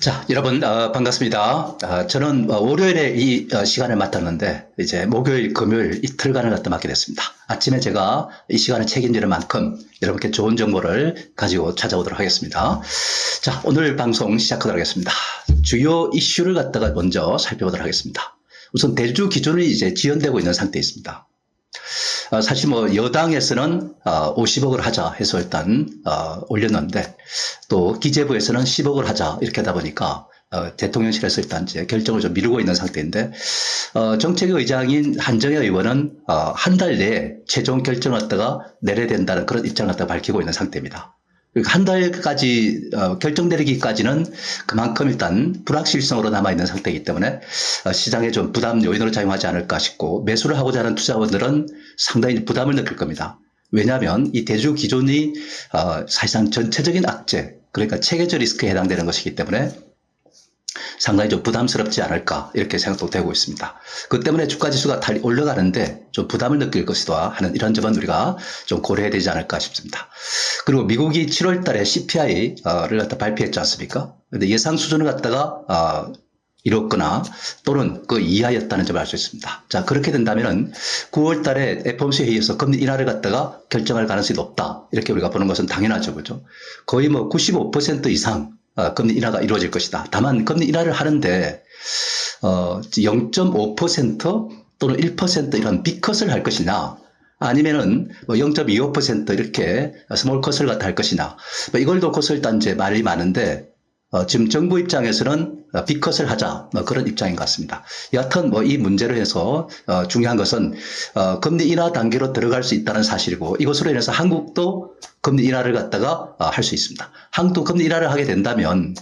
자, 여러분, 반갑습니다. 저는 월요일에 이 시간을 맡았는데, 이제 목요일, 금요일 이틀간을 갖다 맡게 됐습니다. 아침에 제가 이 시간을 책임지는 만큼 여러분께 좋은 정보를 가지고 찾아오도록 하겠습니다. 자, 오늘 방송 시작하도록 하겠습니다. 주요 이슈를 갖다가 먼저 살펴보도록 하겠습니다. 우선 대주 기준이 이제 지연되고 있는 상태에 있습니다. 사실 여당에서는 50억을 하자 해서 일단 올렸는데, 또 기재부에서는 10억을 하자 이렇게 하다 보니까 대통령실에서 일단 이제 결정을 좀 미루고 있는 상태인데, 정책의장인 한정혜 의원은 한 달 내에 최종 결정을 갖다가 내려야 된다는 그런 입장을 갖다가 밝히고 있는 상태입니다. 한 달까지 결정 내리기까지는 그만큼 일단 불확실성으로 남아있는 상태이기 때문에 시장에 좀 부담 요인으로 작용하지 않을까 싶고, 매수를 하고자 하는 투자원들은 상당히 부담을 느낄 겁니다. 왜냐하면 이 대주 기존이 사실상 전체적인 악재, 그러니까 체계적 리스크에 해당되는 것이기 때문에 상당히 좀 부담스럽지 않을까 이렇게 생각도 되고 있습니다. 그 때문에 주가지수가 올라가는데 좀 부담을 느낄 것이다 하는 이런 점은 우리가 좀 고려해야 되지 않을까 싶습니다. 그리고 미국이 7월 달에 CPI를 갖다 발표했지 않습니까? 근데 예상 수준을 갖다가 이뤘거나 또는 그 이하였다는 점을 알 수 있습니다. 자, 그렇게 된다면은 9월 달에 FOMC 회의에서 금리 인하를 갖다가 결정할 가능성이 높다, 이렇게 우리가 보는 것은 당연하죠. 그죠? 거의 95% 이상 금리 인하가 이루어질 것이다. 다만 금리 인하를 하는데 0.5% 또는 1% 이런 빅컷을 할 것이냐, 아니면은 0.25% 이렇게 스몰 컷을 갖다 할 것이냐, 이걸 놓고서 일단 이제 말이 많은데, 지금 정부 입장에서는 빅컷을 하자, 그런 입장인 것 같습니다. 여하튼 이 문제로 해서 중요한 것은 금리 인하 단계로 들어갈 수 있다는 사실이고, 이것으로 인해서 한국도 금리 인하를 갖다가 할 수 있습니다. 한국도 금리 인하를 하게 된다면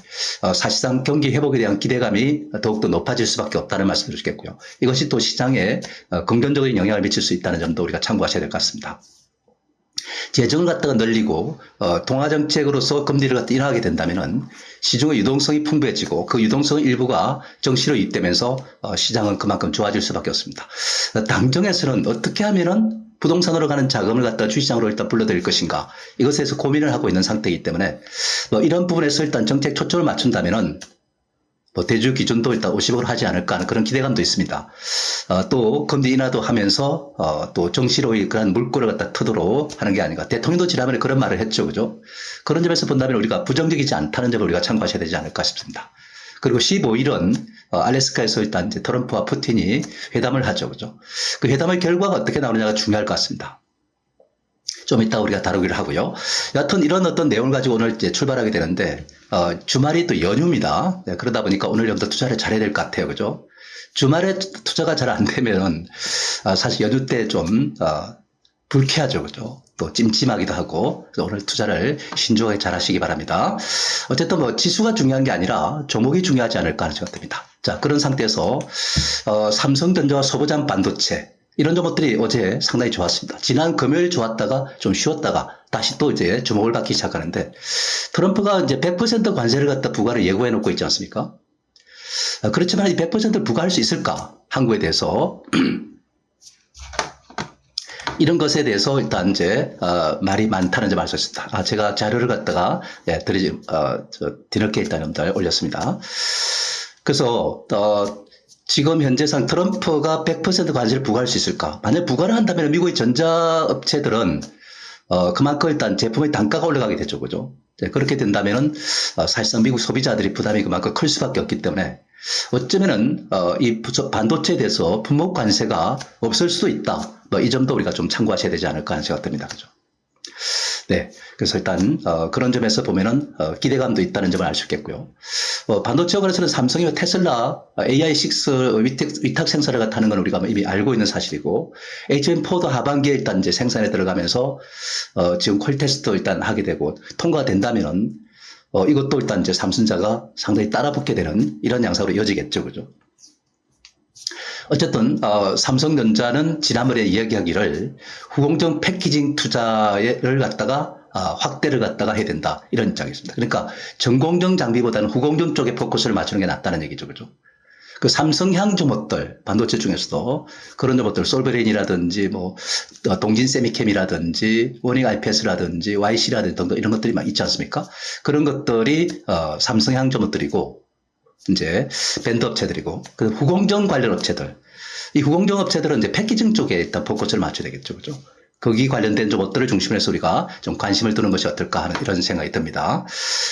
사실상 경기 회복에 대한 기대감이 더욱더 높아질 수밖에 없다는 말씀을 드리겠고요. 이것이 또 시장에 긍정적인 영향을 미칠 수 있다는 점도 우리가 참고하셔야 될 것 같습니다. 재정을 갖다가 늘리고 통화정책으로서 금리를 갖다 인하하게 된다면은 시중의 유동성이 풍부해지고, 그 유동성 일부가 정시로 유입되면서 시장은 그만큼 좋아질 수밖에 없습니다. 당정에서는 어떻게 하면은 부동산으로 가는 자금을 갖다 주시장으로 일단 불러들일 것인가, 이것에 대해서 고민을 하고 있는 상태이기 때문에 이런 부분에서 일단 정책 초점을 맞춘다면은 대주 기준도 일단 50억을 하지 않을까 하는 그런 기대감도 있습니다. 또 금리 인하도 하면서 또 정시로의 그런 물꼬를 갖다 트도록 하는 게 아닌가. 대통령도 지난번에 그런 말을 했죠. 그죠? 그런 점에서 본다면 우리가 부정적이지 않다는 점을 우리가 참고하셔야 되지 않을까 싶습니다. 그리고 15일은 알래스카에서 일단 이제 트럼프와 푸틴이 회담을 하죠. 그죠? 그 회담의 결과가 어떻게 나오느냐가 중요할 것 같습니다. 좀 이따 우리가 다루기를 하고요. 여하튼 이런 어떤 내용을 가지고 오늘 이제 출발하게 되는데, 주말이 또 연휴입니다. 네, 그러다 보니까 오늘 좀 더 투자를 잘해야 될 것 같아요. 그죠? 주말에 투자가 잘 안 되면 사실 연휴 때 좀 불쾌하죠. 그죠? 또 찜찜하기도 하고, 그래서 오늘 투자를 신중하게 잘 하시기 바랍니다. 어쨌든 지수가 중요한 게 아니라 종목이 중요하지 않을까 하는 생각이 듭니다. 자, 그런 상태에서 삼성전자와 소부장 반도체, 이런 종목들이 어제 상당히 좋았습니다. 지난 금요일 좋았다가 좀 쉬었다가 다시 또 이제 주목을 받기 시작하는데, 트럼프가 이제 100% 관세를 갖다 부과를 예고해 놓고 있지 않습니까? 그렇지만 이 100%를 부과할 수 있을까? 한국에 대해서. 이런 것에 대해서 일단 이제 말이 많다는 점을 알 수 있습니다. 제가 자료를 갖다가 뒤늦게 일단 여러분들 올렸습니다. 그래서 지금 현재상 트럼프가 100% 관세를 부과할 수 있을까? 만약 부과를 한다면 미국의 전자업체들은 그만큼 일단 제품의 단가가 올라가게 되죠. 그죠? 그렇게 된다면은 사실상 미국 소비자들이 부담이 그만큼 클 수밖에 없기 때문에 어쩌면은 이 반도체에 대해서 품목 관세가 없을 수도 있다. 이 점도 우리가 좀 참고하셔야 되지 않을까 하는 생각이 듭니다. 그죠? 네. 그래서 일단 그런 점에서 보면은 기대감도 있다는 점을 알 수 있겠고요. 반도체 관련해서는 삼성이와 테슬라 AI6 위탁 생산을 갖다 하는 건 우리가 이미 알고 있는 사실이고, HM4도 하반기에 일단 이제 생산에 들어가면서 지금 콜 테스트 일단 하게 되고 통과된다면은 이것도 일단 이제 삼성전자가 상당히 따라붙게 되는 이런 양상으로 이어지겠죠. 그죠? 어쨌든 삼성전자는 지난번에 이야기하기를 후공정 패키징 투자를 갖다가 확대를 갖다가 해야 된다, 이런 입장이었습니다. 그러니까 전공정 장비보다는 후공정 쪽에 포커스를 맞추는 게 낫다는 얘기죠. 그죠? 그 삼성향 종목들, 반도체 중에서도 그런 종목들, 솔브레인이라든지 동진 세미캠이라든지 워닝 IPS라든지 YC라든지 등등 이런 것들이 막 있지 않습니까? 그런 것들이 삼성향 종목들이고, 이제 밴드 업체들이고, 그 후공정 관련 업체들. 이 후공정 업체들은 이제 패키징 쪽에 일단 포커스를 맞춰야 되겠죠. 그죠? 거기 관련된 좀 것들을 중심으로 해서 우리가 좀 관심을 두는 것이 어떨까 하는 이런 생각이 듭니다.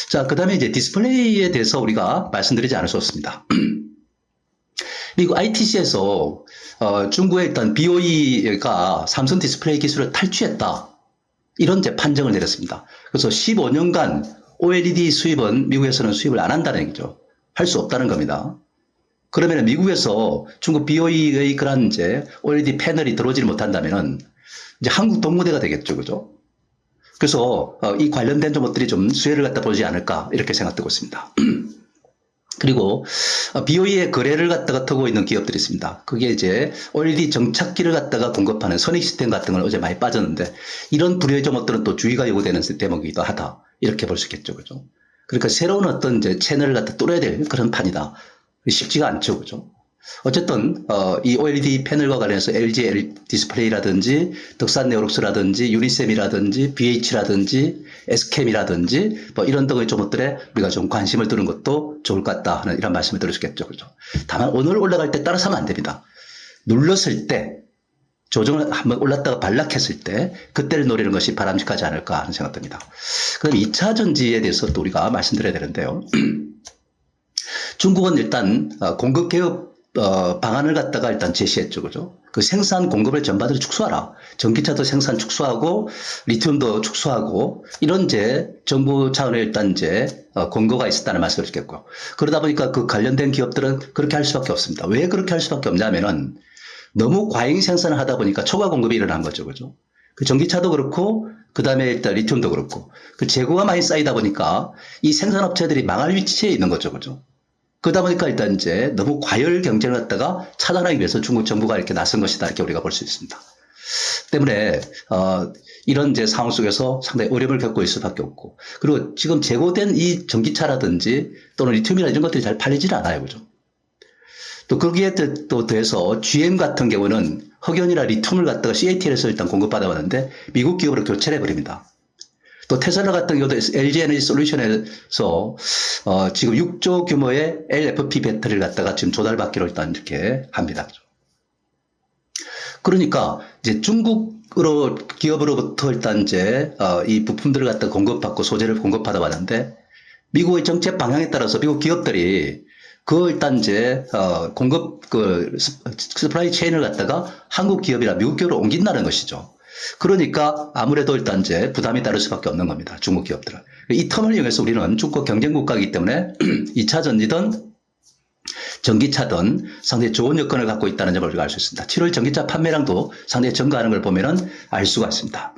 자, 그 다음에 이제 디스플레이에 대해서 우리가 말씀드리지 않을 수 없습니다. 미국 ITC에서 중국의 일단 BOE가 삼성 디스플레이 기술을 탈취했다. 이런 이제 판정을 내렸습니다. 그래서 15년간 OLED 수입은 미국에서는 수입을 안 한다는 얘기죠. 할 수 없다는 겁니다. 그러면 미국에서 중국 BOE의 그런 이제 OLED 패널이 들어오지 못한다면은 이제 한국 동무대가 되겠죠. 그죠? 그래서 이 관련된 것들이 좀 수혜를 갖다 보지 않을까 이렇게 생각되고 있습니다. 그리고 BOE의 거래를 갖다가 타고 있는 기업들이 있습니다. 그게 이제 OLED 정착기를 갖다가 공급하는 선익 시스템 같은 걸 어제 많이 빠졌는데 이런 불의의 점들은 또 주의가 요구되는 대목이기도 하다. 이렇게 볼 수 있겠죠. 그죠? 그러니까 새로운 어떤 이제 채널을 갖다 뚫어야 될 그런 판이다. 쉽지가 않죠. 그죠? 어쨌든 이 OLED 패널과 관련해서 LG 디스플레이라든지 덕산 네오록스라든지 유니셈이라든지 BH라든지 SK이라든지 뭐 이런 등의 종목들에 우리가 좀 관심을 두는 것도 좋을 것 같다 하는 이런 말씀을 드릴 수 있겠죠. 그죠? 다만 오늘 올라갈 때 따라서 하면 안 됩니다. 눌렀을 때 조정을 한번 올랐다가 반락했을 때 그때를 노리는 것이 바람직하지 않을까 하는 생각 듭니다. 그다음 2차 전지에 대해서 또 우리가 말씀드려야 되는데요. 중국은 일단 공급 개혁 방안을 갖다가 일단 제시했죠. 그죠? 그 생산 공급을 전반적으로 축소하라. 전기차도 생산 축소하고 리튬도 축소하고 이런 이제 정부 차원의 일단 이제 권고가 있었다는 말씀을 드리겠고요. 그러다 보니까 그 관련된 기업들은 그렇게 할 수밖에 없습니다. 왜 그렇게 할 수밖에 없냐면은 너무 과잉 생산을 하다 보니까 초과 공급이 일어난 거죠. 그죠? 그 전기차도 그렇고 그 다음에 일단 리튬도 그렇고 그 재고가 많이 쌓이다 보니까 이 생산업체들이 망할 위치에 있는 거죠. 그죠? 그러다 보니까 일단 이제 너무 과열 경쟁을 갖다가 차단하기 위해서 중국 정부가 이렇게 나선 것이다. 이렇게 우리가 볼 수 있습니다. 때문에, 이런 이제 상황 속에서 상당히 어려움을 겪고 있을 수밖에 없고. 그리고 지금 재고된 이 전기차라든지 또는 리튬이나 이런 것들이 잘 팔리질 않아요. 그죠? 또 거기에 또 더해서 GM 같은 경우는 흑연이나 리튬을 갖다가 CATL에서 일단 공급받아 왔는데 미국 기업으로 교체를 해버립니다. 또 테슬라 같은 경우도 LG 에너지 솔루션에서 지금 6조 규모의 LFP 배터리를 갖다가 지금 조달받기로 일단 이렇게 합니다. 그러니까 이제 중국으로 기업으로부터 일단 이제 이 부품들을 갖다 공급받고 소재를 공급받아 왔는데 미국의 정책 방향에 따라서 미국 기업들이 그 일단 이제 공급 그 스프라이 체인을 갖다가 한국 기업이나 미국 기업으로 옮긴다는 것이죠. 그러니까 아무래도 일단 이제 부담이 따를 수밖에 없는 겁니다. 중국 기업들은. 이 텀을 이용해서 우리는 중국 경쟁 국가이기 때문에 2차 전지든 전기차든 상당히 좋은 여건을 갖고 있다는 점을 우리가 알 수 있습니다. 7월 전기차 판매량도 상당히 증가하는 걸 보면은 알 수가 있습니다.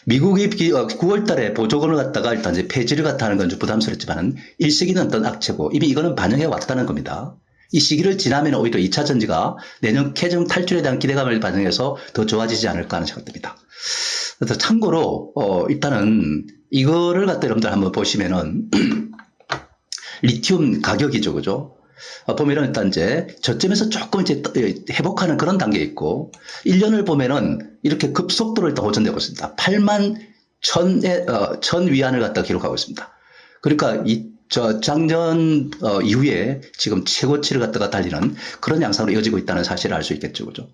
미국이 9월 달에 보조금을 갖다가 일단 이제 폐지를 갖다 하는 건 좀 부담스럽지만은 일시기는 어떤 악재고 이미 이거는 반영해 왔다는 겁니다. 이 시기를 지나면 오히려 2차 전지가 내년 캐즘 탈출에 대한 기대감을 반영해서 더 좋아지지 않을까 하는 생각이 듭니다. 그래서 참고로, 일단은 이거를 갖다 여러분들 한번 보시면은 리튬 가격이죠. 그죠? 보면은 일단 이제 저점에서 조금 이제 회복하는 그런 단계에 있고 1년을 보면은 이렇게 급속도로 일단 호전되고 있습니다. 8만 1000 위안을 갖다 기록하고 있습니다. 그러니까 작년 이후에 지금 최고치를 갖다가 달리는 그런 양상으로 이어지고 있다는 사실을 알 수 있겠죠. 그죠?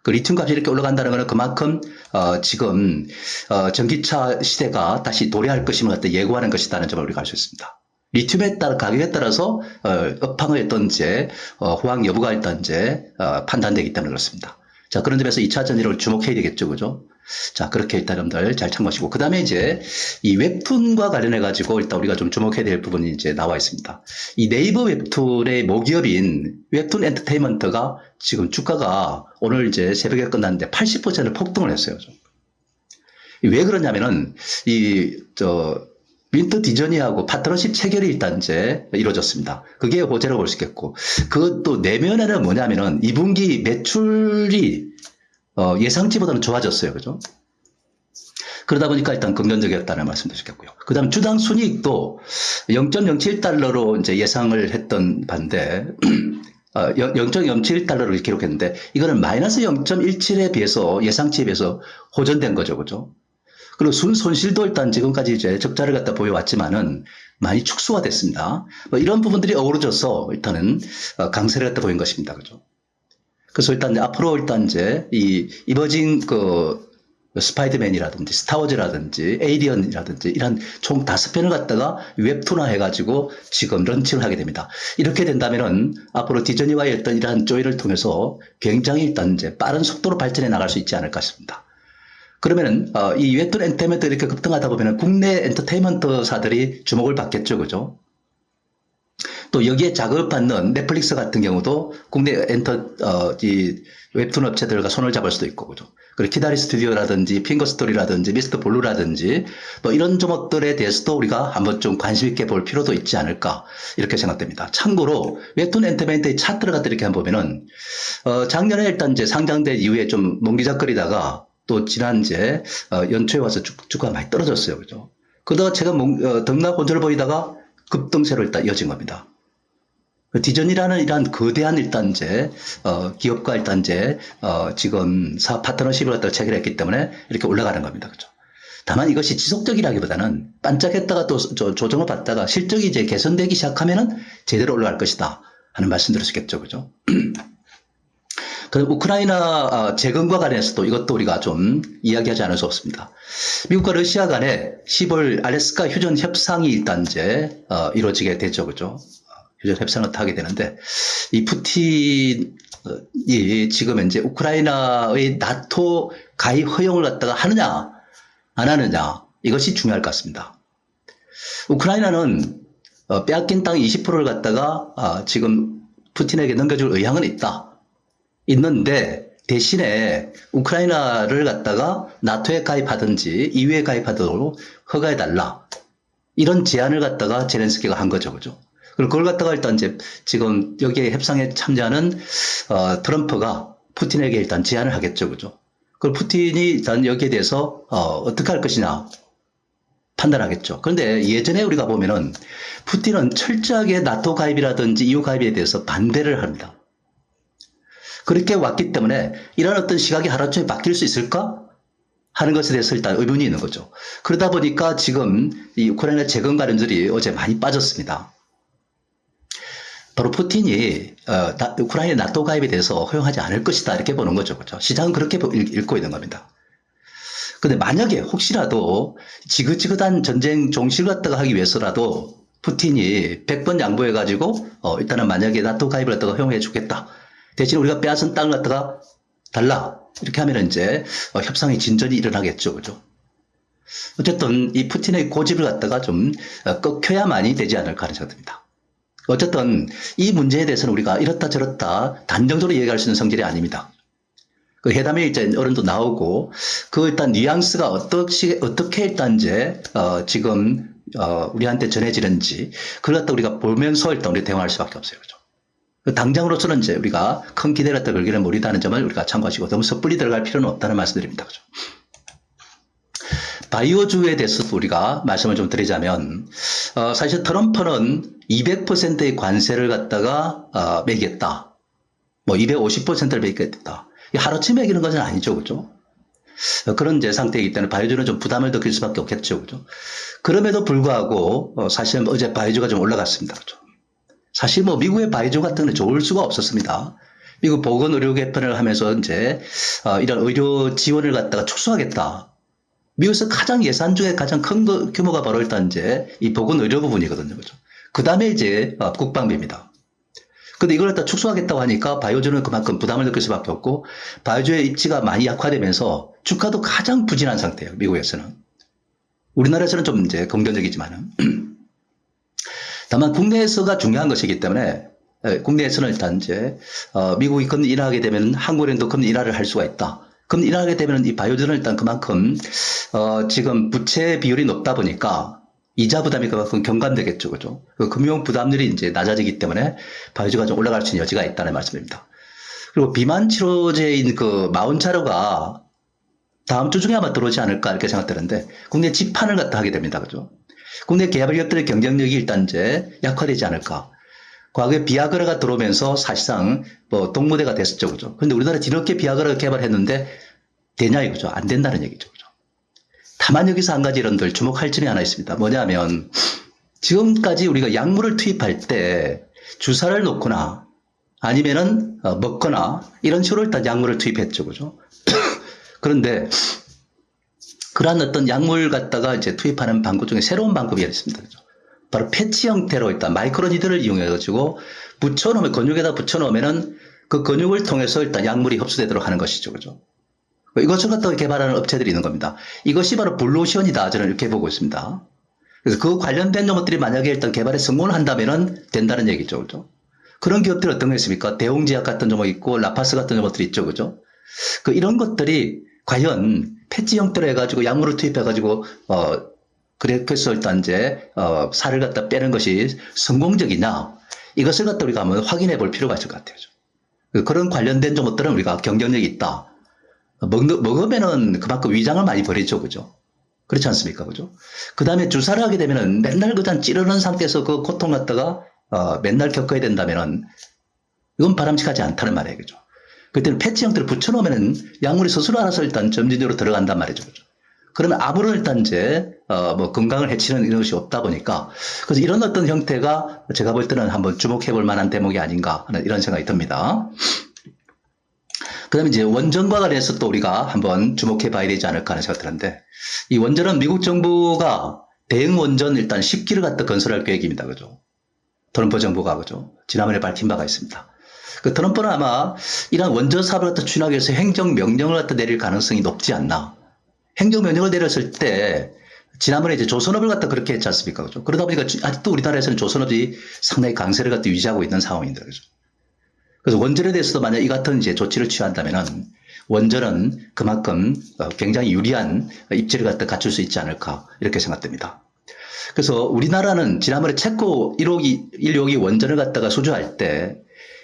그 리튬 값이 이렇게 올라간다는 것은 그만큼 지금 전기차 시대가 다시 도래할 것임을 갖다 예고하는 것이라는 점을 우리가 알 수 있습니다. 리튬에 따라 가격에 따라서 업황의 어떤 이제 호황 여부가 일단 이제 판단되기 때문에 그렇습니다. 자, 그런 점에서 2차 전지를 주목해야 되겠죠. 그죠? 자, 그렇게 일단 여러분들 잘 참고하시고, 그 다음에 이제 이 웹툰과 관련해가지고 일단 우리가 좀 주목해야 될 부분이 이제 나와 있습니다. 이 네이버 웹툰의 모기업인 웹툰 엔터테인먼트가 지금 주가가 오늘 이제 새벽에 끝났는데 80% 폭등을 했어요. 왜 그러냐면은, 윈터 디즈니하고 파트너십 체결이 일단 이제 이루어졌습니다. 그게 호재로 볼 수 있겠고, 그것도 내면에는 뭐냐면은 2분기 매출이 예상치보다는 좋아졌어요. 그죠? 그러다 보니까 일단 긍정적이었다는 말씀 드리겠고요. 그 다음 주당 순이익도 0.07달러로 이제 예상을 했던 반대, 0.07달러를 기록했는데, 이거는 마이너스 0.17에 비해서 예상치에 비해서 호전된 거죠. 그죠? 그리고 순손실도 일단 지금까지 이제 적자를 갖다 보여왔지만은 많이 축소가 됐습니다. 뭐 이런 부분들이 어우러져서 일단은 강세를 갖다 보인 것입니다. 그죠? 그래서 일단 앞으로 일단 이제 이 이머징 스파이더맨이라든지 스타워즈라든지 에이리언이라든지 이런 총 5편을 갖다가 웹툰화 해가지고 지금 런칭을 하게 됩니다. 이렇게 된다면은 앞으로 디즈니와의 어떤 이러한 조율을 통해서 굉장히 일단 이제 빠른 속도로 발전해 나갈 수 있지 않을까 싶습니다. 그러면은 이 웹툰 엔터테인먼트 이렇게 급등하다 보면은 국내 엔터테인먼트사들이 주목을 받겠죠, 그죠? 또 여기에 작업받는 넷플릭스 같은 경우도 국내 이 웹툰 업체들과 손을 잡을 수도 있고, 그죠? 그리고 키다리 스튜디오라든지 핑거스토리라든지 미스터 블루라든지 뭐 이런 종목들에 대해서도 우리가 한번 좀 관심 있게 볼 필요도 있지 않을까 이렇게 생각됩니다. 참고로 웹툰 엔터테인먼트의 차트를 갖다 이렇게 한번 보면은 작년에 일단 이제 상장된 이후에 좀 몽기적거리다가 또 지난 이제 연초에 와서 주가가 많이 떨어졌어요, 그죠? 그러다가 제가 등락 혼조를 보이다가 급등세로 일단 이어진 겁니다. 디즈니라는 이러한 거대한 일단 이제 기업과 일단 이제 지금 사업 파트너십을 갖다가 체결했기 때문에 이렇게 올라가는 겁니다. 그죠? 다만 이것이 지속적이라기보다는 반짝했다가 또 조정을 받다가 실적이 이제 개선되기 시작하면은 제대로 올라갈 것이다 하는 말씀 드릴 수 있겠죠. 그죠? 그럼 우크라이나 재건과 관해서도 이것도 우리가 좀 이야기하지 않을 수 없습니다. 미국과 러시아 간에 10월 알래스카 휴전 협상이 일단 이제 이루어지게 되죠. 그죠? 휴전 협상을 하게 되는데 이 푸틴이 지금 이제 우크라이나의 나토 가입 허용을 갖다가 하느냐 안 하느냐 이것이 중요할 것 같습니다. 우크라이나는 빼앗긴 땅 20%를 갖다가 지금 푸틴에게 넘겨줄 의향은 있는데 대신에 우크라이나를 갖다가 나토에 가입하든지 EU에 가입하도록 허가해달라 이런 제안을 갖다가 제렌스키가 한 거죠. 그죠? 그리고 그걸 갖다가 일단 이제 지금 여기에 협상에 참여하는 트럼프가 푸틴에게 일단 제안을 하겠죠. 그죠? 그리고 푸틴이 일단 여기에 대해서 어떻게 할 것이냐 판단하겠죠. 그런데 예전에 우리가 보면은 푸틴은 철저하게 나토 가입이라든지 EU 가입에 대해서 반대를 합니다. 그렇게 왔기 때문에 이런 어떤 시각이 하루아침에 바뀔 수 있을까 하는 것에 대해서 일단 의문이 있는 거죠. 그러다 보니까 지금 이 우크라이나 재건 관련들이 어제 많이 빠졌습니다. 바로 푸틴이 우크라이나 나토 가입에 대해서 허용하지 않을 것이다 이렇게 보는 거죠. 그렇죠? 시장은 그렇게 읽고 있는 겁니다. 근데 만약에 혹시라도 지긋지긋한 전쟁 종식을 갖다가 하기 위해서라도 푸틴이 100번 양보해가지고 일단은 만약에 나토 가입을 갖다가 허용해 주겠다. 대신 우리가 빼앗은 땅을 갖다가 달라. 이렇게 하면 이제 협상의 진전이 일어나겠죠. 그죠? 어쨌든 이 푸틴의 고집을 갖다가 좀 꺾여야만이 되지 않을까 하는 생각입니다. 어쨌든 이 문제에 대해서는 우리가 이렇다 저렇다 단정적으로 얘기할 수 있는 성질이 아닙니다. 그 회담에 이제 어른도 나오고 그 일단 뉘앙스가 어떻게 일단 이제 지금 우리한테 전해지는지 그걸 갖다 우리가 보면서 일단 우리 대응할 수밖에 없어요. 그죠? 당장으로서는 이제 우리가 큰 기대를 갖다 걸기는 무리다는 점을 우리가 참고하시고 너무 섣불리 들어갈 필요는 없다는 말씀드립니다. 그죠? 바이오주에 대해서도 우리가 말씀을 좀 드리자면 사실 트럼프는 200%의 관세를 갖다가 매기겠다. 뭐 250%를 매기겠다. 하루아침에 매기는 것은 아니죠. 그죠? 그런 이제 상태이기 때문에 바이오주는 좀 부담을 느낄 수밖에 없겠죠. 그죠? 그럼에도 불구하고 사실 어제 바이오주가 좀 올라갔습니다. 그죠? 사실 뭐 미국의 바이오주 같은 건 좋을 수가 없었습니다. 미국 보건의료 개편을 하면서 이제 이런 의료 지원을 갖다가 축소하겠다. 미국에서 가장 예산 중에 가장 큰 규모가 바로 일단 이제 이 보건의료 부분이거든요. 그죠? 그 다음에 이제 국방비입니다. 근데 이걸 갖다 축소하겠다고 하니까 바이오주는 그만큼 부담을 느낄 수밖에 없고 바이오주의 입지가 많이 약화되면서 주가도 가장 부진한 상태예요. 미국에서는. 우리나라에서는 좀 이제 긍정적이지만은. 다만 국내에서가 중요한 것이기 때문에 국내에서는 일단 이제 미국이 큰 인하하게 되면 한국은행도 큰 인하를 할 수가 있다. 그럼 인하하게 되면 이 바이오주는 일단 그만큼 지금 부채 비율이 높다 보니까 이자 부담이 그만큼 경감되겠죠. 그죠? 그 금융 부담률이 이제 낮아지기 때문에 바이오주가 좀 올라갈 수 있는 여지가 있다는 말씀입니다. 그리고 비만 치료제인 그 마운차로가 다음 주 중에 아마 들어오지 않을까 이렇게 생각되는데 국내 집판을 갖다 하게 됩니다. 그죠? 국내 개발기업들의 경쟁력이 일단 이제 약화되지 않을까. 과거에 비아그라가 들어오면서 사실상 뭐 동무대가 됐었죠. 그죠? 근데 우리나라 뒤늦게 비아그라를 개발했는데 되냐 이거죠. 안 된다는 얘기죠. 그죠? 다만 여기서 한 가지 이런들 주목할 점이 하나 있습니다. 뭐냐면 지금까지 우리가 약물을 투입할 때 주사를 놓거나 아니면은 먹거나 이런 식으로 일단 약물을 투입했죠. 그죠? 그런데 그러한 어떤 약물 갖다가 이제 투입하는 방법 중에 새로운 방법이 있습니다. 그죠? 바로 패치 형태로 일단 마이크로니들을 이용해가지고 붙여놓으면, 근육에다 붙여놓으면은 그 근육을 통해서 일단 약물이 흡수되도록 하는 것이죠. 그죠? 이것을 갖다가 개발하는 업체들이 있는 겁니다. 이것이 바로 블루오션이다. 저는 이렇게 보고 있습니다. 그래서 그 관련된 것들이 만약에 일단 개발에 성공을 한다면은 된다는 얘기죠. 그죠? 그런 기업들이 어떤 게 있습니까? 대웅제약 같은 종목이 있고, 라파스 같은 것들이 있죠. 그죠? 이런 것들이 과연 패치 형태로 해가지고 약물을 투입해가지고, 그래서 일단 이제, 살을 갖다 빼는 것이 성공적이냐? 이것을 갖다 우리가 한번 확인해 볼 필요가 있을 것 같아요. 그런 관련된 종목들은 우리가 경쟁력이 있다. 먹으면은 그만큼 위장을 많이 버리죠. 그죠? 그렇지 않습니까? 그죠? 그 다음에 주사를 하게 되면은 맨날 그냥 찌르는 상태에서 그 고통 갖다가, 맨날 겪어야 된다면은 이건 바람직하지 않다는 말이에요. 그죠? 그때는 패치 형태를 붙여놓으면은 약물이 스스로 알아서 일단 점진적으로 들어간단 말이죠. 그죠? 그러면 아무런 일단 이제, 건강을 해치는 이런 것이 없다 보니까, 그래서 이런 어떤 형태가 제가 볼 때는 한번 주목해 볼 만한 대목이 아닌가 하는 이런 생각이 듭니다. 그 다음에 이제 원전과 관련해서 또 우리가 한번 주목해 봐야 되지 않을까 하는 생각이 드는데, 이 원전은 미국 정부가 대응 원전 일단 10기를 갖다 건설할 계획입니다. 그죠? 트럼프 정부가, 그죠? 지난번에 밝힌 바가 있습니다. 그 트럼프는 아마 이러한 원전 사업을 갖다 추진하기 위해서 행정명령을 갖다 내릴 가능성이 높지 않나. 행정명령을 내렸을 때, 지난번에 이제 조선업을 갖다 그렇게 했지 않습니까? 그죠? 그러다 보니까 아직도 우리나라에서는 조선업이 상당히 강세를 갖다 유지하고 있는 상황인데, 그죠? 그래서 원전에 대해서도 만약 이 같은 이제 조치를 취한다면은 원전은 그만큼 굉장히 유리한 입지를 갖다 갖출 수 있지 않을까 이렇게 생각됩니다. 그래서 우리나라는 지난번에 체코 1호기 원전을 갖다가 수주할 때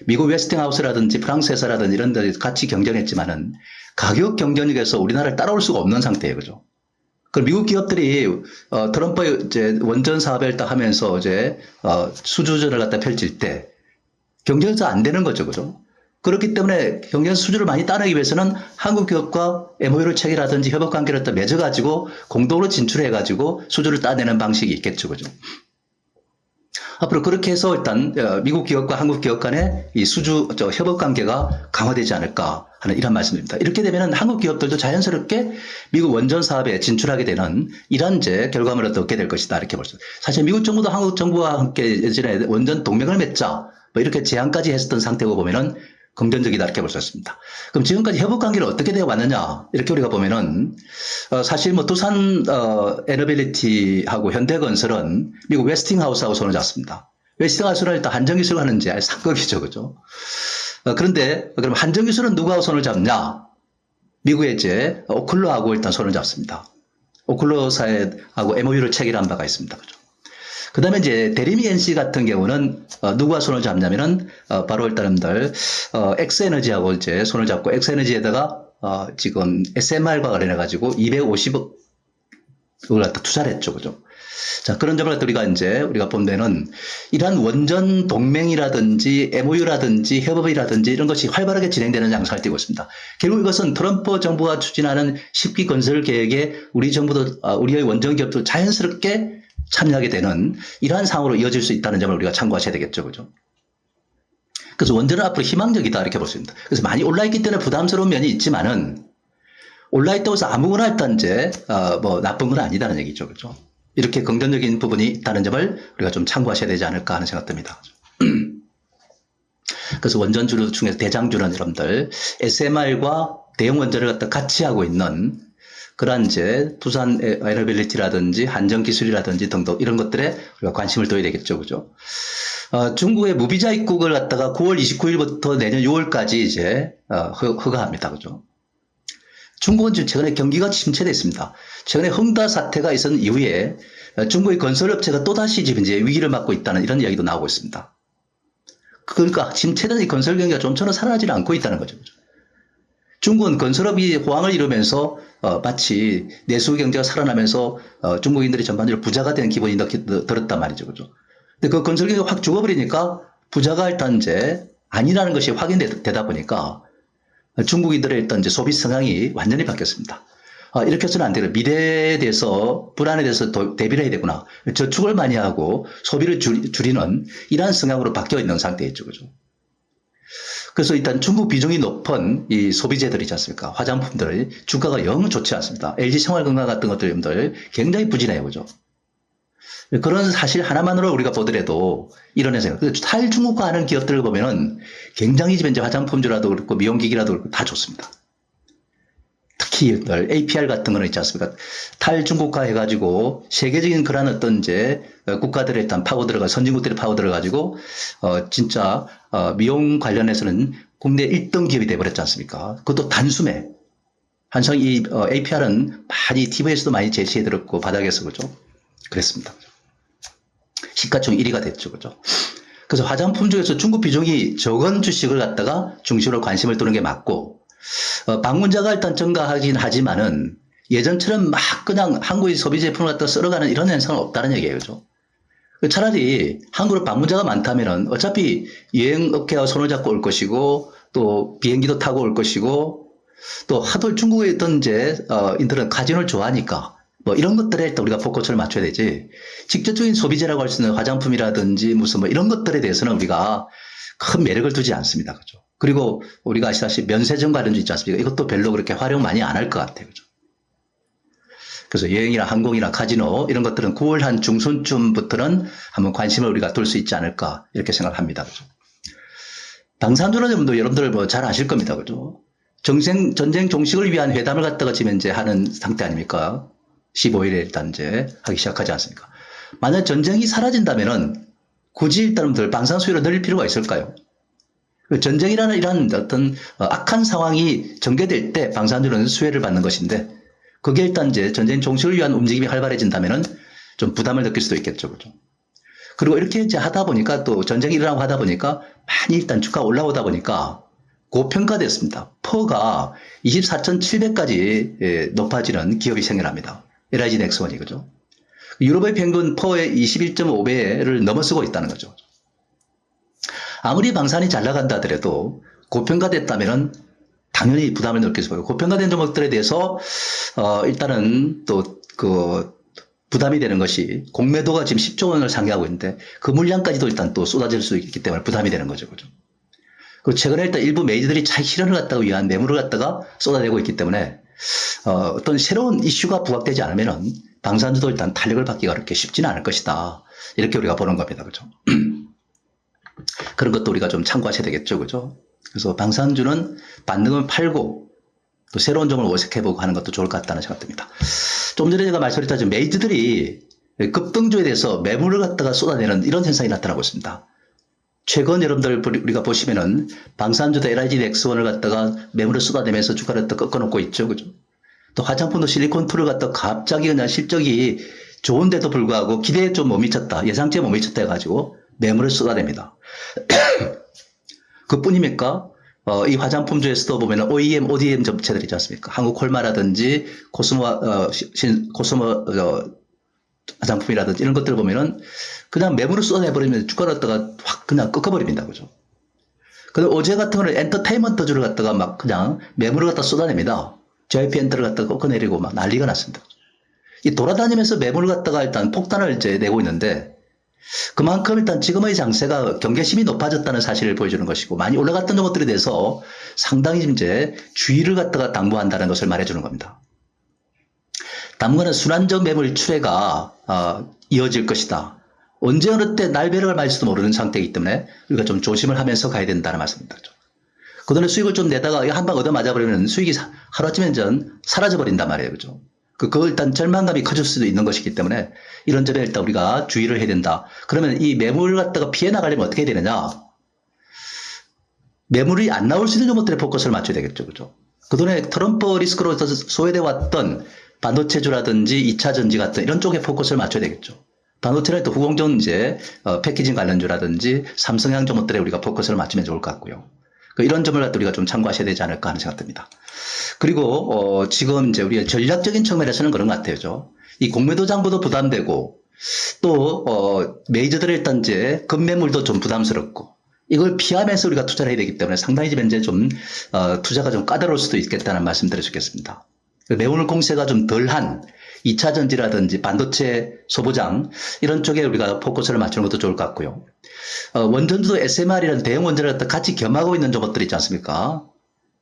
미국 웨스팅하우스라든지 프랑스 회사라든지 이런 데 같이 경쟁했지만은 가격 경쟁력에서 우리나라를 따라올 수가 없는 상태예요. 그죠? 그 미국 기업들이 트럼프 이제 원전 사업을 딱 하면서 이제 수주전을 갖다 펼칠 때 경쟁에서 안 되는 거죠. 그죠? 그렇기 때문에 경쟁 수주를 많이 따내기 위해서는 한국 기업과 MOU를 체결하든지 협업 관계를 또 맺어가지고 공동으로 진출해가지고 수주를 따내는 방식이 있겠죠. 그죠? 앞으로 그렇게 해서 일단 미국 기업과 한국 기업 간의 이 협업 관계가 강화되지 않을까 하는 이런 말씀입니다. 이렇게 되면 한국 기업들도 자연스럽게 미국 원전 사업에 진출하게 되는 이런 이제 결과물을 얻게 될 것이다. 이렇게 볼 수. 사실 미국 정부도 한국 정부와 함께 예전에 원전 동맹을 맺자. 이렇게 제안까지 했었던 상태고 보면은 긍정적이다 이렇게 볼 수 있습니다. 그럼 지금까지 협업 관계를 어떻게 되어 왔느냐 이렇게 우리가 보면은 사실 두산 에너빌리티하고 현대건설은 미국 웨스팅하우스하고 손을 잡습니다. 웨스팅하우스는 일단 한전기술을 하는지 상극이죠, 그죠? 그런데 그럼 한전기술은 누구하고 손을 잡냐? 미국의 이제 오클로하고 일단 손을 잡습니다. 오클로사하고 MOU를 체결한 바가 있습니다, 그죠? 그 다음에 이제 대리미 NC 같은 경우는 누구와 손을 잡냐면은 바로 일단들 엑스에너지하고 이제 손을 잡고 엑스에너지에다가 지금 SMR과 관련해 가지고 250억을 갖다 투자를 했죠, 그죠? 자, 그런 점을 갖다 우리가 보면은 이러한 원전 동맹이라든지 MOU라든지 협업이라든지 이런 것이 활발하게 진행되는 양상을 띠고 있습니다. 결국 이것은 트럼프 정부가 추진하는 10기 건설 계획에 우리 정부도 우리의 원전 기업도 자연스럽게 참여하게 되는 이러한 상황으로 이어질 수 있다는 점을 우리가 참고하셔야 되겠죠. 그죠? 그래서 원전은 앞으로 희망적이다 이렇게 볼 수 있습니다. 그래서 많이 올라있기 때문에 부담스러운 면이 있지만은 올라있다고 해서 아무거나 일단 이제 나쁜 건 아니다는 얘기죠. 그죠? 이렇게 긍정적인 부분이 있다는 점을 우리가 좀 참고하셔야 되지 않을까 하는 생각 듭니다. 그래서 원전주 중에서 대장주는 여러분들 SMR과 대형 원전을 갖다 같이 하고 있는 그러한 이제 두산 에너빌리티라든지 한전기술이라든지 등등 이런 것들에 우리가 관심을 둬야 되겠죠. 그죠? 중국의 무비자 입국을 갖다가 9월 29일부터 내년 6월까지 이제 허가합니다. 그죠? 중국은 지금 최근에 경기가 침체됐습니다. 최근에 흥다 사태가 있은 이후에 중국의 건설업체가 또다시 지금 이제 위기를 맞고 있다는 이런 이야기도 나오고 있습니다. 그러니까 침체된 이 건설 경기가 좀처럼 살아나지 않고 있다는 거죠. 중국은 건설업이 호황을 이루면서 마치 내수 경제가 살아나면서 중국인들이 전반적으로 부자가 된 기분이 들었단 말이죠. 그죠? 근데 그 건설 경기가 확 죽어버리니까 부자가 일단 이제 아니라는 것이 확인되다 보니까 중국인들의 일단 이제 소비 성향이 완전히 바뀌었습니다. 이렇게 해서는 안 되고 미래에 대해서 불안에 대해서 대비를 해야 되구나. 저축을 많이 하고 소비를 줄이는 이러한 성향으로 바뀌어 있는 상태였죠. 그죠? 그래서 일단 중국 비중이 높은 이 소비재들 있지 않습니까? 화장품들 주가가 영 좋지 않습니다. LG 생활건강 같은 것들 굉장히 부진해요. 그죠? 그런 사실 하나만으로 우리가 보더라도 이런 현상. 탈중국화하는 기업들을 보면은 굉장히 지금 이제 화장품주라도 그렇고 미용기기라도 그렇고 다 좋습니다. 특히 APR 같은 거는 있지 않습니까? 탈중국화 해가지고 세계적인 그런 어떤 이제 국가들의 일단 파고 들어가 선진국들이 파고 들어가지고 진짜 미용 관련해서는 국내 1등 기업이 돼버렸지 않습니까? 그것도 단숨에 한성 이 APR은 많이 TV에서도 많이 제시해드렸고 바닥에서 그죠? 그랬습니다. 시가총 1위가 됐죠. 그죠? 그래서 화장품 중에서 중국 비중이 적은 주식을 갖다가 중심으로 관심을 두는 게 맞고 방문자가 일단 증가하긴 하지만은 예전처럼 막 그냥 한국의 소비 제품을 갖다 쓸어가는 이런 현상은 없다는 얘기예요. 그죠? 차라리 한국으로 방문자가 많다면은 어차피 여행업계와 손을 잡고 올 것이고 또 비행기도 타고 올 것이고 또 하도 중국에 있던 이제 인터넷 카지노를 좋아하니까 뭐 이런 것들에 일단 우리가 포커스를 맞춰야 되지. 직접적인 소비재라고 할 수 있는 화장품이라든지 무슨 뭐 이런 것들에 대해서는 우리가 큰 매력을 두지 않습니다. 그죠? 그리고 우리가 아시다시피 면세점 관련주 있지 않습니까? 이것도 별로 그렇게 활용 많이 안 할 것 같아요. 그죠? 그래서 여행이나 항공이나 카지노 이런 것들은 9월 한 중순쯤부터는 한번 관심을 우리가 둘 수 있지 않을까 이렇게 생각합니다. 그죠? 방산주는 여러분들 뭐 잘 아실 겁니다. 그죠? 전쟁 종식을 위한 회담을 갖다가 지금 이제 하는 상태 아닙니까? 15일에 일단 이제 하기 시작하지 않습니까? 만약 전쟁이 사라진다면은 굳이 일단 방산 수요를 늘릴 필요가 있을까요? 전쟁이라는 이런 어떤 악한 상황이 전개될 때 방산주는 수혜를 받는 것인데 그게 일단 이제 전쟁 종식을 위한 움직임이 활발해진다면은 좀 부담을 느낄 수도 있겠죠. 그죠? 그리고 이렇게 이제 하다 보니까 또 전쟁이 일어나고 하다 보니까 많이 일단 주가 올라오다 보니까 고평가됐습니다. 퍼가 24,700까지 높아지는 기업이 생겨납니다. LIG 넥스원이 그죠? 유럽의 평균 퍼의 21.5배를 넘어서고 있다는 거죠. 아무리 방산이 잘 나간다 하더라도 고평가됐다면은 당연히 부담을 느낄 수가 있고 고평가된 종목들에 대해서 일단은 또 그 부담이 되는 것이 공매도가 지금 10조 원을 상회하고 있는데 그 물량까지도 일단 또 쏟아질 수 있기 때문에 부담이 되는 거죠. 그죠? 그리고 최근에 일단 일부 메이저들이 자기 실현을 갖다가 위한 매물을 갖다가 쏟아내고 있기 때문에 어떤 새로운 이슈가 부각되지 않으면은 방산주도 일단 탄력을 받기가 그렇게 쉽지는 않을 것이다. 이렇게 우리가 보는 겁니다. 그죠? 그런 것도 우리가 좀 참고하셔야 되겠죠. 그죠? 그래서 방산주는 반등을 팔고 또 새로운 점을 모색해보고 하는 것도 좋을 것 같다는 생각 듭니다. 좀 전에 제가 말씀드렸다시피 메이저들이 급등주에 대해서 매물을 갖다가 쏟아내는 이런 현상이 나타나고 있습니다. 최근 여러분들 우리가 보시면은 방산주도 LIG 넥스원을 갖다가 매물을 쏟아내면서 주가를 또 꺾어놓고 있죠. 그죠? 또 화장품도 실리콘2를 갖다가 갑자기 그냥 실적이 좋은데도 불구하고 기대에 좀 못 미쳤다. 예상치에 못 미쳤다 해가지고 매물을 쏟아냅니다. 그뿐입니까? 이 화장품주에서도 보면 OEM, ODM 업체들 있지 않습니까? 한국콜마라든지 코스모 화장품이라든지 이런 것들을 보면은 그냥 매물을 쏟아내버리면 주가를 갖다가 확 그냥 꺾어버립니다. 그죠? 근데 어제 같은 거는 엔터테인먼트주를 갖다가 막 그냥 매물을 갖다 쏟아냅니다. JYP 엔터를 갖다가 꺾어내리고 막 난리가 났습니다. 이 돌아다니면서 매물을 갖다가 일단 폭탄을 이제 내고 있는데 그만큼 일단 지금의 장세가 경계심이 높아졌다는 사실을 보여주는 것이고 많이 올라갔던 것들에 대해서 상당히 이제 주의를 갖다가 당부한다는 것을 말해주는 겁니다. 당분간은 순환적 매물 출회가 이어질 것이다. 언제 어느 때 날벼락을 맞을지도 모르는 상태이기 때문에 우리가 좀 조심을 하면서 가야 된다는 말씀입니다. 그동안에 수익을 좀 내다가 한 방 얻어 맞아버리면 수익이 하루아침에 사라져 버린단 말이에요. 그죠? 그거 일단 절망감이 커질 수도 있는 것이기 때문에 이런 점에 일단 우리가 주의를 해야 된다. 그러면 이 매물을 갖다가 피해 나가려면 어떻게 해야 되느냐? 매물이 안 나올 수 있는 것들에 포커스를 맞춰야 되겠죠. 그죠? 그동안에 트럼프 리스크로 소외되어 왔던 반도체주라든지 2차 전지 같은 이런 쪽에 포커스를 맞춰야 되겠죠. 반도체는 또 후공정 이제 패키징 관련주라든지 삼성향 종목들에 우리가 포커스를 맞추면 좋을 것 같고요. 이런 점을 갖다 우리가 좀 참고하셔야 되지 않을까 하는 생각 듭니다. 그리고 지금 이제 우리가 전략적인 측면에서는 그런 것 같아요. 이 공매도 장부도 부담되고 또 메이저들의 일단 이제 급매물도 좀 부담스럽고 이걸 피하면서 우리가 투자를 해야 되기 때문에 상당히 현재 좀 투자가 좀 까다로울 수도 있겠다는 말씀 드릴 수 있겠습니다. 매물 공세가 좀 덜한 2차 전지라든지 반도체 소부장 이런 쪽에 우리가 포커스를 맞추는 것도 좋을 것 같고요. 원전주도 SMR이라는 대형 원전을 같이 겸하고 있는 종목들 있지 않습니까?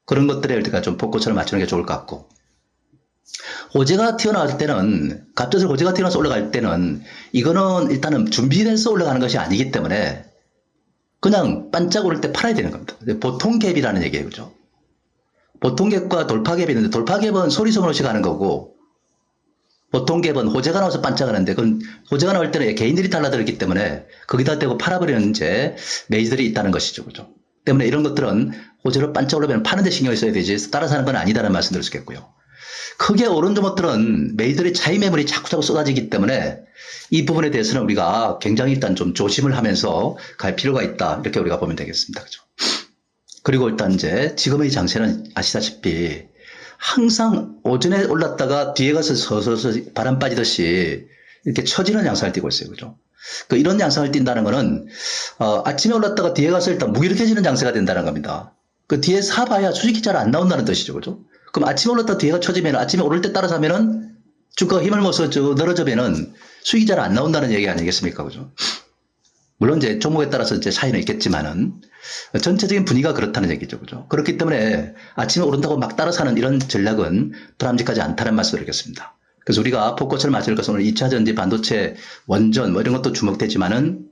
그런 것들에 우리가 좀 포커스를 맞추는 게 좋을 것 같고, 호재가 튀어나올 때는, 갑자기 호재가 튀어나와서 올라갈 때는 이거는 일단은 준비돼서 올라가는 것이 아니기 때문에 그냥 반짝 오를 때 팔아야 되는 겁니다. 보통 갭이라는 얘기예요. 그죠? 보통 갭과 돌파 갭이 있는데, 돌파 갭은 소리소문없이 가는 거고, 보통 갭은 호재가 나와서 반짝하는데, 그건 호재가 나올 때는 개인들이 달라들었기 때문에 거기다 대고 팔아버리는 이제 매니저들이 있다는 것이죠. 그죠? 때문에 이런 것들은 호재로 반짝 오르면 파는 데 신경을 써야 되지 따라 사는 건 아니다라는 말씀 드릴 수 있겠고요. 크게 오른 종목들은 매니저들의 차익 매물이 자꾸자꾸 쏟아지기 때문에 이 부분에 대해서는 우리가 굉장히 일단 좀 조심을 하면서 갈 필요가 있다. 이렇게 우리가 보면 되겠습니다. 그죠? 그리고 일단 이제 지금의 장세는 아시다시피 항상 오전에 올랐다가 뒤에 가서 서서히 바람 빠지듯이 이렇게 처지는 양상을 띠고 있어요. 그죠? 이런 양상을 띈다는 거는, 아침에 올랐다가 뒤에 가서 일단 무기력해지는 양세가 된다는 겁니다. 그 뒤에 사봐야 수익이 잘 안 나온다는 뜻이죠. 그죠? 그럼 아침에 올랐다가 뒤에가 처지면, 아침에 오를 때 따라 사면은 주가가 힘을 못 써 늘어져면은 수익이 잘 안 나온다는 얘기 아니겠습니까? 그죠? 물론 이제 종목에 따라서 이제 차이는 있겠지만은 전체적인 분위기가 그렇다는 얘기죠. 그죠? 그렇기 때문에 아침에 오른다고 막 따라 사는 이런 전략은 바람직하지 않다는 말씀을 드리겠습니다. 그래서 우리가 포커스를 맞출 것은 오늘 2차 전지, 반도체, 원전 뭐 이런 것도 주목되지만은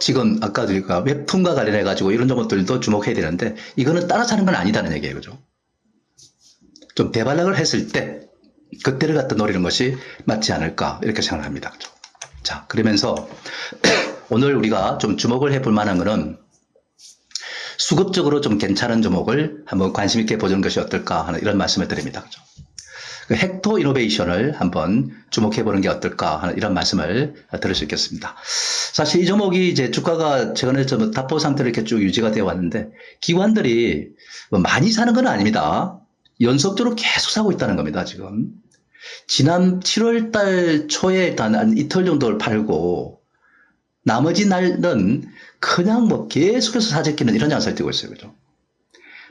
지금 아까 우리가 웹툰과 관련해 가지고 이런 종목들도 주목해야 되는데 이거는 따라 사는 건 아니다는 얘기예요. 그죠? 좀 대반락을 했을 때 그때를 갖다 노리는 것이 맞지 않을까 이렇게 생각합니다. 그죠? 자, 그러면서 오늘 우리가 좀 주목을 해볼 만한 것은 수급적으로 좀 괜찮은 종목을 한번 관심 있게 보는 것이 어떨까 하는 이런 말씀을 드립니다. 그죠? 헥토 이노베이션을 한번 주목해 보는 게 어떨까 하는 이런 말씀을 드릴 수 있겠습니다. 사실 이 종목이 이제 주가가 최근에 좀 답보 상태로 이렇게 쭉 유지가 되어 왔는데 기관들이 뭐 많이 사는 건 아닙니다. 연속적으로 계속 사고 있다는 겁니다. 지금 지난 7월 달 초에 일단 한 이틀 정도를 팔고 나머지 날은 그냥 뭐 계속해서 사재기는 이런 양상을 띄고 있어요. 그죠?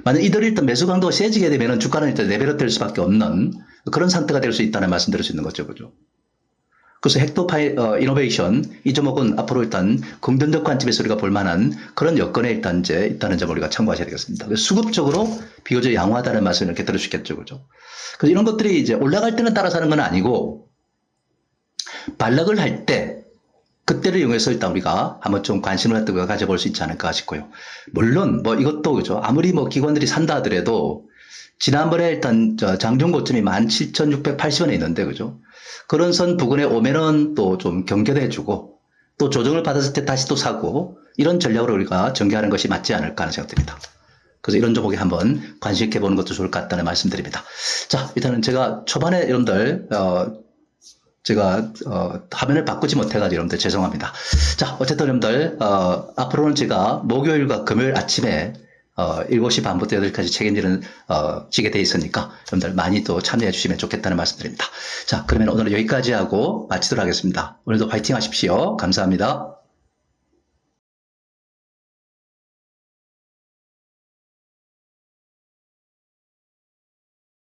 만약 이들이 일단 매수 강도가 세지게 되면 주가는 일단 레벨업 될 수밖에 없는 그런 상태가 될 수 있다는 말씀 드릴 수 있는 거죠. 그죠? 그래서 헥토 이노베이션 이 종목은 앞으로 일단 긍정적 관점에서 우리가 볼 만한 그런 여건에 일단 이제 있다는 점을 우리가 참고하셔야 되겠습니다. 수급적으로 비교적 양호하다는 말씀을 이렇게 들을 수 있겠죠. 그죠? 그래서 이런 것들이 이제 올라갈 때는 따라 사는 건 아니고 반락을 할 때 그때를 이용해서 일단 우리가 한번 좀 관심을 가져볼 수 있지 않을까 싶고요. 물론 뭐 이것도 그죠. 아무리 뭐 기관들이 산다 하더라도 지난번에 일단 장중 고점이 17,680원에 있는데 그죠. 그런 선 부근에 오면은 또 좀 경계해주고 또 조정을 받았을 때 다시 또 사고 이런 전략으로 우리가 전개하는 것이 맞지 않을까 하는 생각됩니다. 그래서 이런 종목에 한번 관심 있게 보는 것도 좋을 것 같다는 말씀드립니다. 자, 일단은 제가 초반에 여러분들 제가 화면을 바꾸지 못해가지고 여러분들 죄송합니다. 자, 어쨌든 여러분들 앞으로는 제가 목요일과 금요일 아침에 7시 반부터 8시까지 책임지는 지게 돼 있으니까 여러분들 많이 또 참여해 주시면 좋겠다는 말씀드립니다. 자, 그러면 오늘은 여기까지 하고 마치도록 하겠습니다. 오늘도 화이팅 하십시오. 감사합니다.